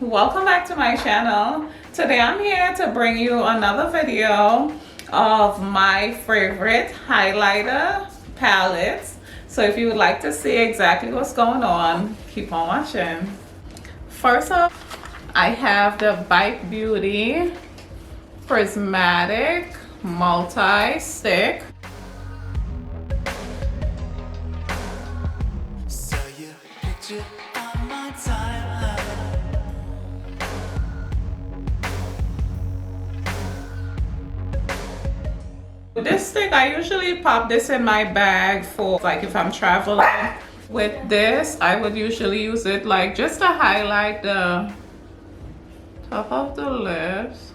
welcome back to my channel. Today I'm here to bring you another video of my favorite highlighter palettes. So if you would like to see exactly what's going on, keep on watching. First up, I have the Fenty Beauty Prismatic Multi-Stick. This stick, I usually pop this in my bag for like if I'm traveling. With this, I would usually use it like just to highlight the top of the lips.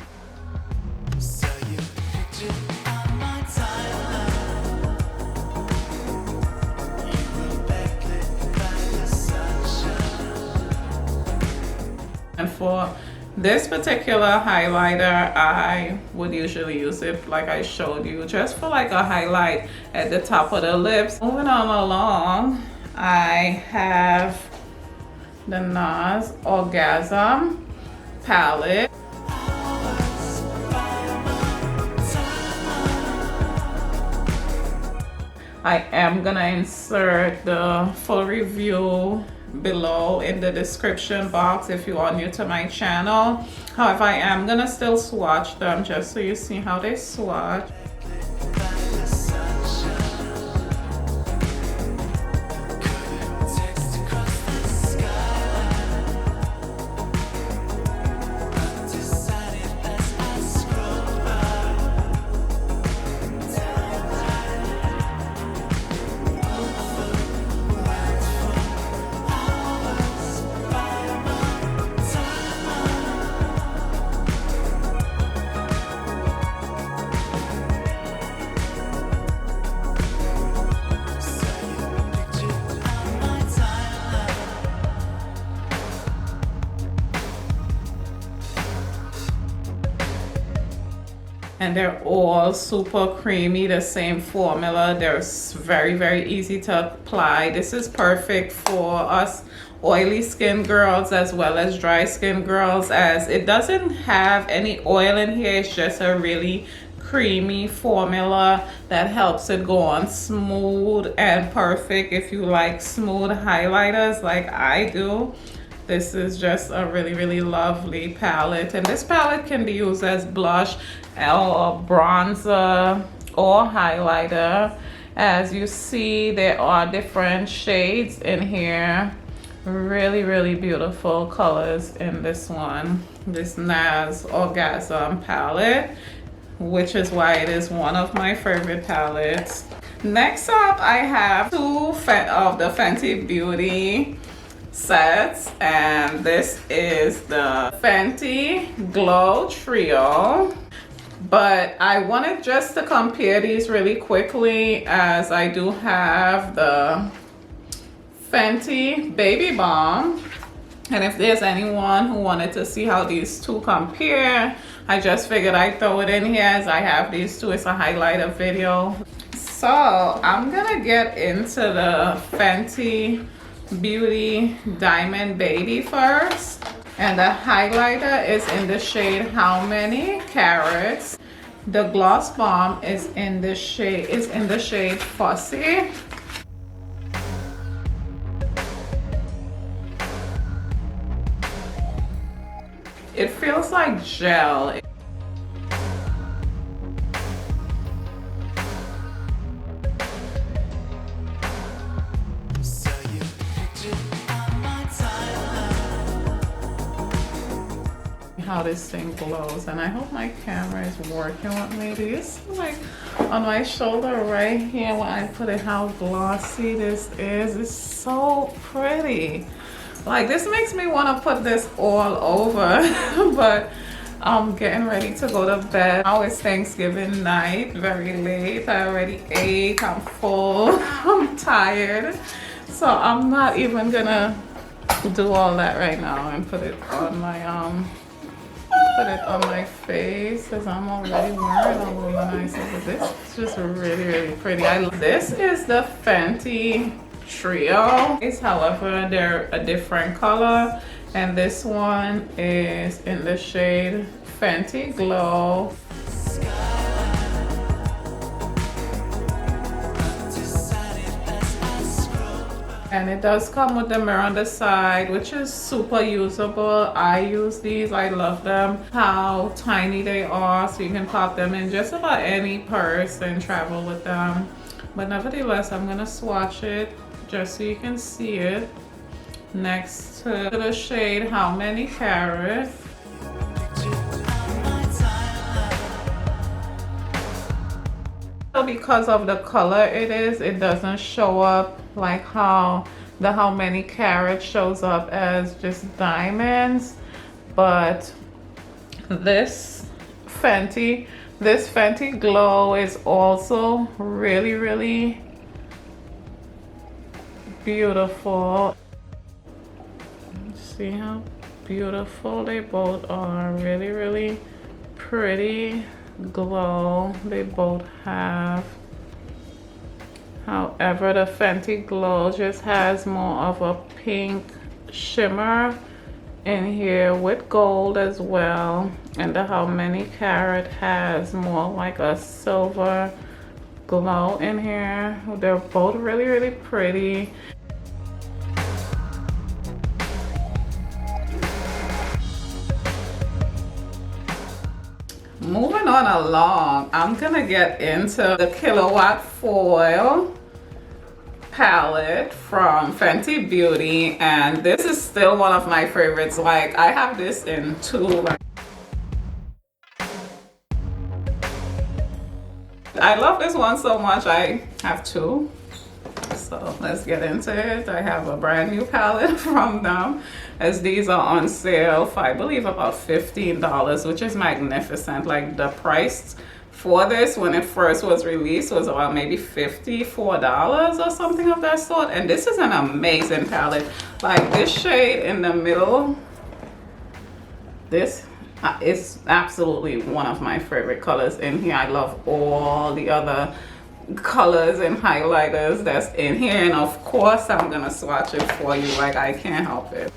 And for this particular highlighter, I would usually use it like I showed you, just for like a highlight at the top of the lips. Moving on along, I have the NARS Orgasm palette. I am gonna insert the full review below in the description box if you are new to my channel. However, I am gonna still swatch them just so you see how they swatch. And they're all super creamy, the same formula. They're very easy to apply. This is perfect for us oily skin girls as well as dry skin girls, as it doesn't have any oil in here. It's just a really creamy formula that helps it go on smooth and perfect if you like smooth highlighters like I do. This is just a really lovely palette, and this palette can be used as blush or bronzer or highlighter. As you see, there are different shades in here. Really beautiful colors in this one, this NARS Orgasm palette, which is why it is one of my favorite palettes. Next up, I have two of the Fenty Beauty sets, and this is the Fenty Glow Trio. But I wanted just to compare these really quickly, as I do have the Fenty Baby Balm, and if there's anyone who wanted to see how these two compare, I just figured I'd throw it in here as I have these two. It's a highlighter video. So I'm gonna get into the Fenty Beauty Diamond Baby first, and the highlighter is in the shade How Many Carats. The gloss balm is in the shade Fussy. It feels like gel. How this thing glows, and I hope my camera is working with me. Do you see, like on my shoulder right here when I put it, how glossy this is? It's so pretty. Like, this makes me want to put this all over. But I'm getting ready to go to bed. Now it's Thanksgiving night, very late. I already ate, I'm full, I'm tired. So I'm not even gonna do all that right now and put it on my face, because I'm already wearing a womanizer. But this is just really pretty. This is the Fenty Trio. However, they're a different color. And this one is in the shade Fenty Glow. And it does come with the mirror on the side, which is super usable. I use these, I love them. How tiny they are, so you can pop them in just about any purse and travel with them. But nevertheless, I'm gonna swatch it just so you can see it next to the shade How Many Carat. So because of the color it is, it doesn't show up like how the How Many Carat shows up as just diamonds. But this Fenty Glow is also really beautiful. See how beautiful they both are. Really pretty glow they both have. However, the Fenty Glow just has more of a pink shimmer in here with gold as well, and the How Many Carat has more like a silver glow in here. They're both really pretty. Moving on along, I'm gonna get into the Kilowatt Foil palette from Fenty Beauty, and this is still one of my favorites. Like, I have this in two. I love this one so much, I have two. So let's get into it. I have a brand new palette from them, as these are on sale for I believe about $15, which is magnificent. Like, the price for this when it first was released was about maybe $54 or something of that sort. And this is an amazing palette. Like, this shade in the middle, this is absolutely one of my favorite colors in here. I love all the other colors and highlighters that's in here, and of course I'm gonna swatch it for you. Like, I can't help it.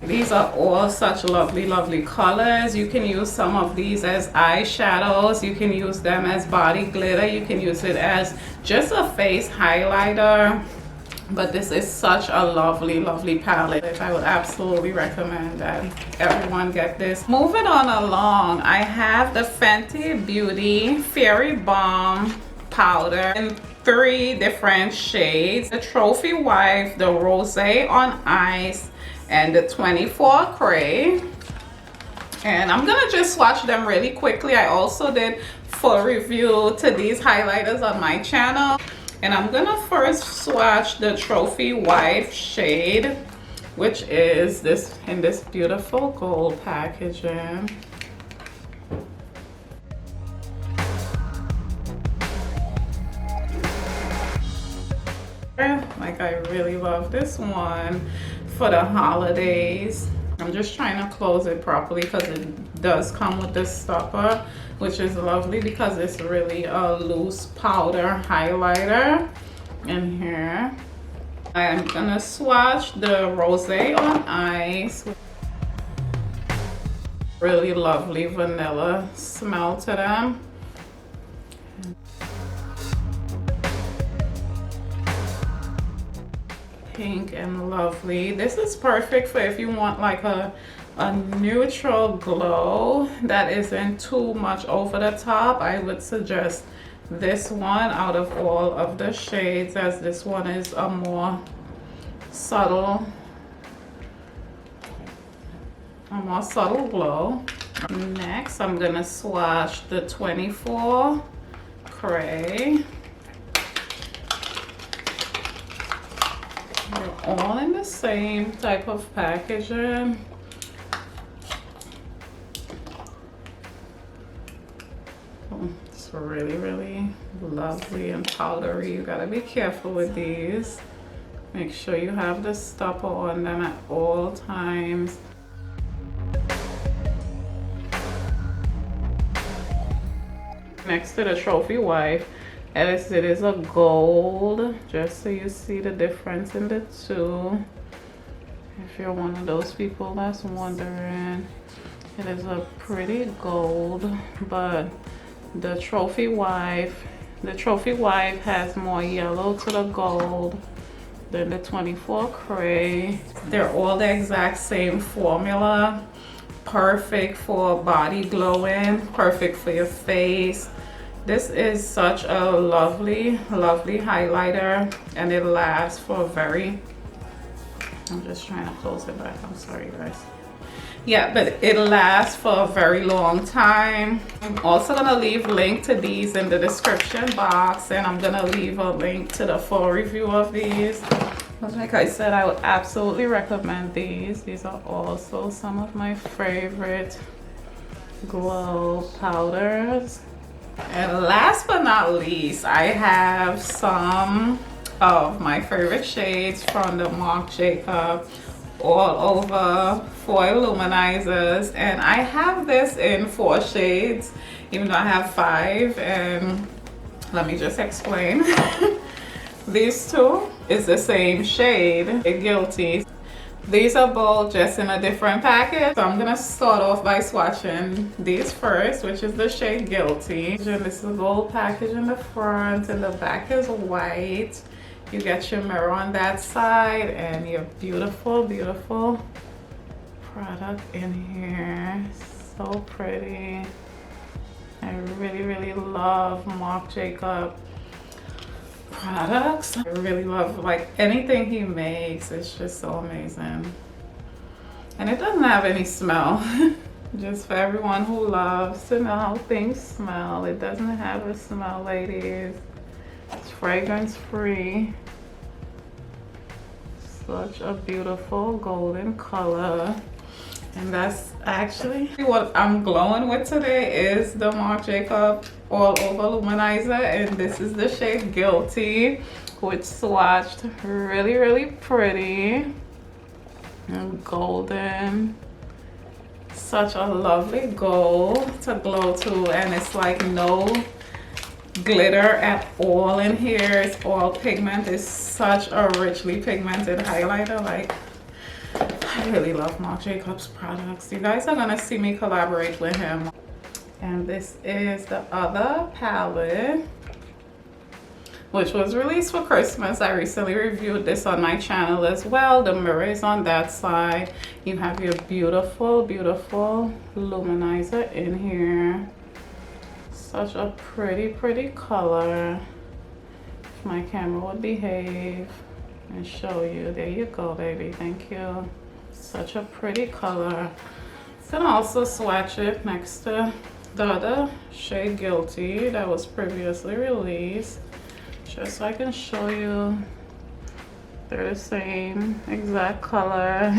These are all such lovely colors. You can use some of these as eyeshadows. You can use them as body glitter. You can use it as just a face highlighter. But this is such a lovely palette. I would absolutely recommend that everyone get this. Moving on along, I have the Fenty Beauty Fairy Balm powder in 3 different shades: the Trophy Wife, the Rosé on Ice, and the 24 Cray. And I'm gonna just swatch them really quickly. I also did full review to these highlighters on my channel. And I'm gonna first swatch the Trophy Wife shade, which is this in this beautiful gold packaging. Like, I really love this one for the holidays. I'm just trying to close it properly because it does come with this stopper, which is lovely because it's really a loose powder highlighter in here. I'm gonna swatch the Rosé on Ice. Really lovely vanilla smell to them. Pink and lovely. This is perfect for if you want like a a neutral glow that isn't too much over the top. I would suggest this one out of all of the shades, as this one is a more subtle glow. Next, I'm gonna swatch the 24 Cray. They're all in the same type of packaging. It's really, really lovely and powdery. You gotta be careful with these. Make sure you have the stopper on them at all times. Next to the Trophy Wife, as it is a gold, just so you see the difference in the two. If you're one of those people that's wondering, it is a pretty gold, but the Trophy Wife has more yellow to the gold than the 24 Cray. They're all the exact same formula. Perfect for body glowing, perfect for your face. This is such a lovely, lovely highlighter, and it lasts for a very, I'm just trying to close it back, I'm sorry guys. Yeah, but it lasts for a very long time. I'm also gonna leave a link to these in the description box, and I'm gonna leave a link to the full review of these. Like I said, I would absolutely recommend these. These are also some of my favorite glow powders. And last but not least, I have some of my favorite shades from the Marc Jacobs all over foil luminizers, and I have this in 4 shades, even though I have 5, and let me just explain. These two is the same shade, Guilty. These are both just in a different package. So I'm gonna start off by swatching these first, which is the shade Guilty. And this is a gold package in the front, and the back is white. You get your mirror on that side, and your beautiful, beautiful product in here. So pretty. I really, really love Marc Jacobs products. I really love, like, anything he makes. It's just so amazing. And it doesn't have any smell. Just for everyone who loves to know how things smell, it doesn't have a smell, ladies. It's fragrance free. Such a beautiful golden color. And that's actually what I'm glowing with today, is the Marc Jacobs All Over Luminizer, and this is the shade Guilty, which swatched really, really pretty and golden. Such a lovely gold to glow to, and it's like no glitter at all in here. It's all pigment. It's such a richly pigmented highlighter. Like, I really love Marc Jacobs products. You guys are gonna see me collaborate with him. And this is the other palette, which was released for Christmas. I recently reviewed this on my channel as well. The mirror is on that side. You have your beautiful, beautiful luminizer in here. Such a pretty, pretty color. If my camera would behave and show you. There you go, baby. Thank you. Such a pretty color. I'm gonna also swatch it next to the other shade Guilty that was previously released, just so I can show you they're the same exact color.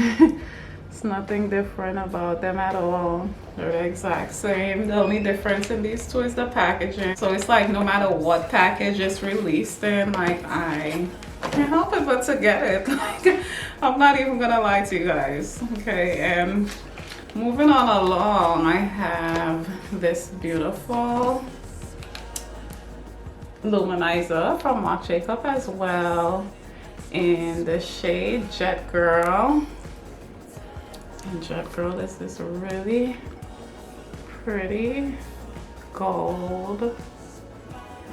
It's nothing different about them at all. They're the exact same. The only difference in these two is the packaging. So it's like no matter what package it's released in, like, I can't help it but to get it. Like, I'm not even gonna lie to you guys. Okay, and moving on along, I have this beautiful luminizer from Marc Jacobs as well, in the shade Jet Girl. And Jet Girl is this really pretty gold.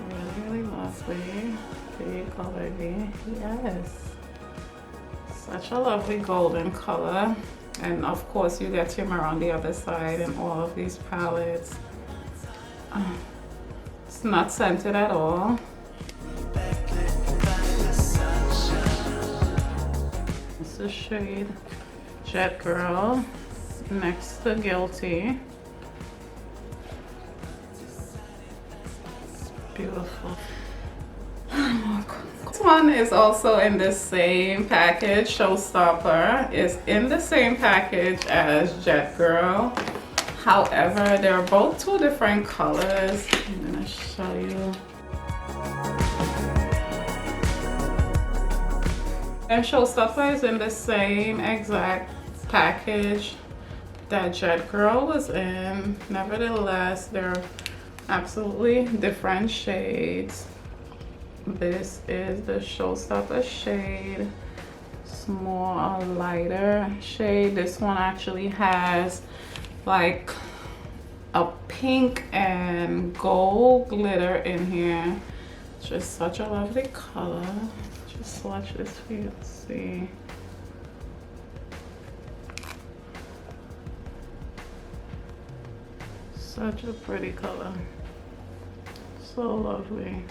Really, really lovely. There you go, baby. Yes. Such a lovely golden color. And of course you get Shimmer on the other side in all of these palettes. It's not scented at all. It's the shade Jet Girl next to Guilty. Beautiful. This one is also in the same package. Showstopper is in the same package as Jet Girl. However, they're both two different colors. I'm gonna show you. And Showstopper is in the same exact package that Jet Girl was in. Nevertheless, they're absolutely different shades. This is the Showstopper shade. It's more a lighter shade. This one actually has like a pink and gold glitter in here. It's just such a lovely color. Just swatch this for you to see. Such a pretty color. So lovely.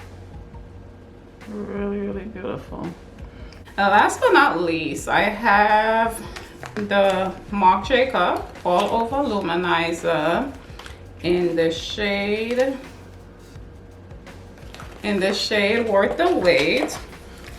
Really, really beautiful. Now, last but not least, I have the Marc Jacobs All Over Luminizer in the shade Worth the Wait.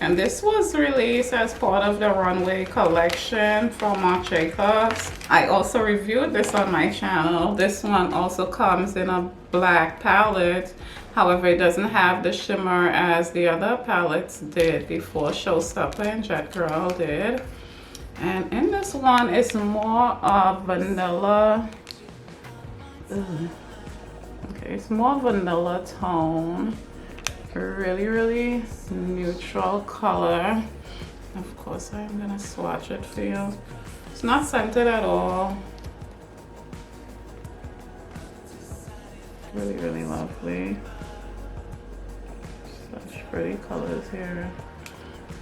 And this was released as part of the Runway collection from Marc Jacobs. I also reviewed this on my channel. This one also comes in a black palette. However, it doesn't have the shimmer as the other palettes did before. Showstopper and Jet Girl did. And in this one, it's more of vanilla. Okay, it's more vanilla tone. Really, really neutral color. Of course, I'm gonna swatch it for you. It's not scented at all. Really, really lovely. Such pretty colors here.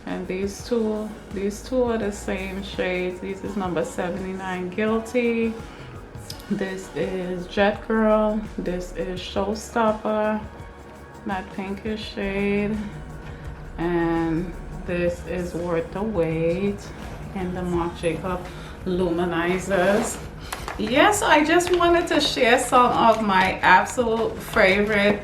And these two are the same shades. This is number 79 Guilty. This is Jet Girl. This is Showstopper, that pinkish shade. And this is Worth the Wait in the Marc Jacobs Luminizers. Yes, I just wanted to share some of my absolute favorite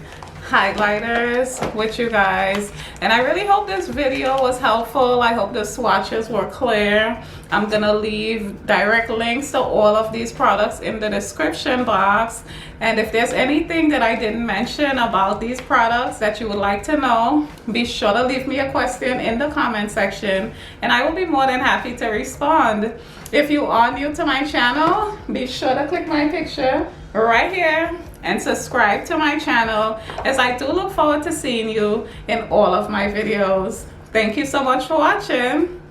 highlighters with you guys, and I really hope this video was helpful. I hope the swatches were clear. I'm gonna leave direct links to all of these products in the description box, and if there's anything that I didn't mention about these products that you would like to know, be sure to leave me a question in the comment section and I will be more than happy to respond. If you are new to my channel, be sure to click my picture right here and subscribe to my channel, as I do look forward to seeing you in all of my videos. Thank you so much for watching.